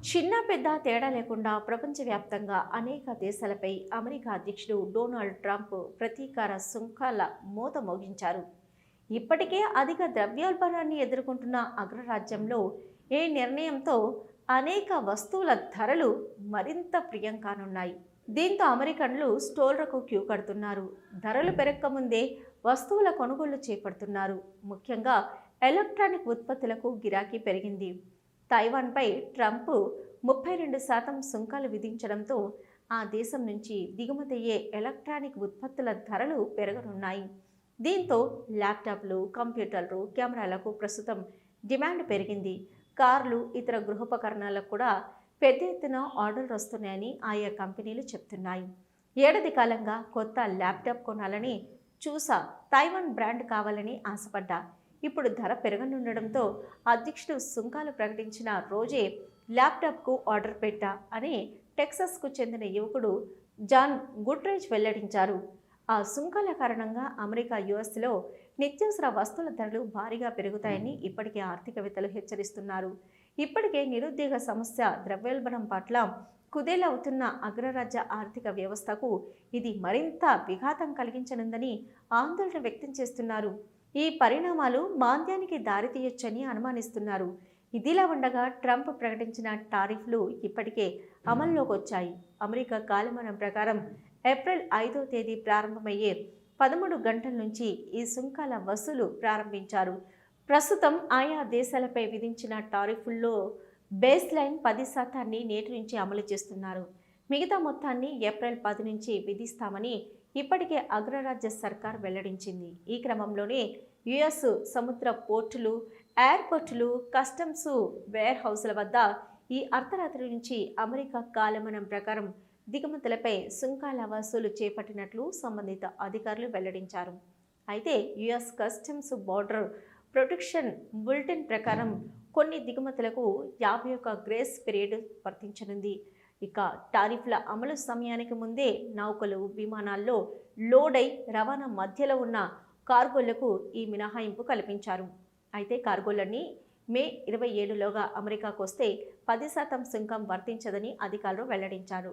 చిన్న పెద్ద తేడా లేకుండా ప్రపంచవ్యాప్తంగా అనేక దేశాలపై అమెరికా అధ్యక్షుడు డొనాల్డ్ ట్రంప్ ప్రతీకార సుంకాల మోత మోగించారు. ఇప్పటికే అధిక ద్రవ్యోల్బణాన్ని ఎదుర్కొంటున్న అగ్రరాజ్యంలో ఈ నిర్ణయంతో అనేక వస్తువుల ధరలు మరింత ప్రియం కానున్నాయి. దీంతో అమెరికన్లు స్టోర్లకు క్యూ కడుతున్నారు. ధరలు పెరగకముందే వస్తువుల కొనుగోళ్లు చేపడుతున్నారు. ముఖ్యంగా ఎలక్ట్రానిక్ ఉత్పత్తులకు గిరాకీ పెరిగింది. తైవాన్పై ట్రంప్ 32% సుంకాలు విధించడంతో ఆ దేశం నుంచి దిగుమతయ్యే ఎలక్ట్రానిక్ ఉత్పత్తుల ధరలు పెరగనున్నాయి. దీంతో ల్యాప్టాప్లు, కంప్యూటర్లు, కెమెరాలకు ప్రస్తుతం డిమాండ్ పెరిగింది. కార్లు, ఇతర గృహోపకరణాలకు కూడా పెద్ద ఎత్తున ఆర్డర్లు వస్తున్నాయని ఆయా కంపెనీలు చెప్తున్నాయి. ఏడాది కాలంగా కొత్త ల్యాప్టాప్ కొనాలని చూసా, తైవాన్ బ్రాండ్ కావాలని ఆశపడ్డా. ఇప్పుడు ధర పెరగనుండడంతో అధ్యక్షుడు సుంకాలు ప్రకటించిన రోజే ల్యాప్టాప్కు ఆర్డర్ పెట్టా అని టెక్సాస్కు చెందిన యువకుడు జాన్ గుట్రేజ్ వెల్లడించారు. ఆ సుంకాల కారణంగా అమెరికా, యుఎస్లో నిత్యావసర వస్తువుల ధరలు భారీగా పెరుగుతాయని ఇప్పటికే ఆర్థికవేత్తలు హెచ్చరిస్తున్నారు. ఇప్పటికే నిరుద్యోగ సమస్య, ద్రవ్యోల్బణం పట్ల కుదేలవుతున్న అగ్రరాజ్య ఆర్థిక వ్యవస్థకు ఇది మరింత విఘాతం కలిగించనుందని ఆందోళన వ్యక్తం చేస్తున్నారు. ఈ పరిణామాలు మాంద్యానికి దారితీయొచ్చని అనుమానిస్తున్నారు. ఇదిలా ఉండగా ట్రంప్ ప్రకటించిన టారిఫ్లు ఇప్పటికే అమల్లోకి వచ్చాయి. అమెరికా కాలమానం ప్రకారం ఏప్రిల్ 5వ తేదీ ప్రారంభమయ్యే 13 గంటల నుంచి ఈ సుంకాల వసూలు ప్రారంభించారు. ప్రస్తుతం ఆయా దేశాలపై విధించిన టారిఫ్ల్లో బేస్ లైన్ 10% నేటి నుంచి అమలు చేస్తున్నారు. మిగతా మొత్తాన్ని ఏప్రిల్ 10 నుంచి విధిస్తామని ఇప్పటికే అగ్రరాజ్య సర్కార్ వెల్లడించింది. ఈ క్రమంలోనే యుఎస్ సముద్ర పోర్టులు, ఎయిర్పోర్టులు, కస్టమ్స్ వేర్ హౌస్ల వద్ద ఈ అర్ధరాత్రి నుంచి అమెరికా కాలమానం ప్రకారం దిగుమతులపై సుంకాల వసూలు చేపట్టినట్లు సంబంధిత అధికారులు వెల్లడించారు. అయితే US customs border protection bulletin ప్రకారం కొన్ని దిగుమతులకు 51 గ్రేస్ పీరియడ్ వర్తించనుంది. ఇక టారిఫ్ల అమలు సమయానికి ముందే నౌకలు, విమానాల్లో లోడై రవాణా మధ్యలో ఉన్న కార్గోలకు ఈ మినహాయింపు కల్పించారు. అయితే కార్గోలన్నీ మే 27లోగా అమెరికాకు వస్తే 10% సుంకం వర్తించదని అధికారులు వెల్లడించారు.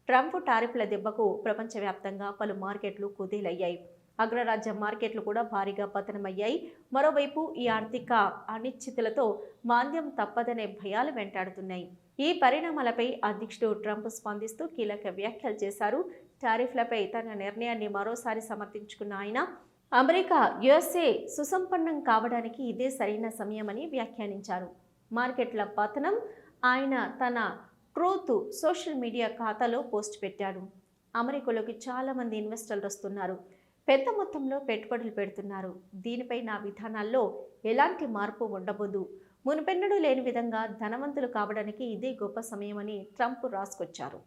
ట్రంప్ టారిఫ్ల దెబ్బకు ప్రపంచవ్యాప్తంగా పలు మార్కెట్లు కుదేలయ్యాయి. అగ్రరాజ్య మార్కెట్లు కూడా భారీగా పతనమయ్యాయి. మరోవైపు ఈ ఆర్థిక అనిశ్చితులతో మాంద్యం తప్పదనే భయాలు వెంటాడుతున్నాయి. ఈ పరిణామాలపై అధ్యక్షుడు ట్రంప్ స్పందిస్తూ కీలక వ్యాఖ్యలు చేశారు. టారిఫ్లపై తన నిర్ణయాన్ని మరోసారి సమర్థించుకున్న ఆయన, అమెరికా, యుఎస్ఏ సుసంపన్నం కావడానికి ఇదే సరైన సమయమని వ్యాఖ్యానించారు. మార్కెట్ల పతనం ఆయన తన ట్రూత్ సోషల్ మీడియా ఖాతాలో పోస్ట్ పెట్టారు. అమెరికాలోకి చాలామంది ఇన్వెస్టర్లు వస్తున్నారు, పెద్ద మొత్తంలో పెట్టుబడులు పెడుతున్నారు. దీనిపై నా విధానాల్లో ఎలాంటి మార్పు ఉండబోదు. మునుపెన్నడూ లేని విధంగా ధనవంతులు కావడానికి ఇదే గొప్ప సమయమని ట్రంప్ రాసుకొచ్చారు.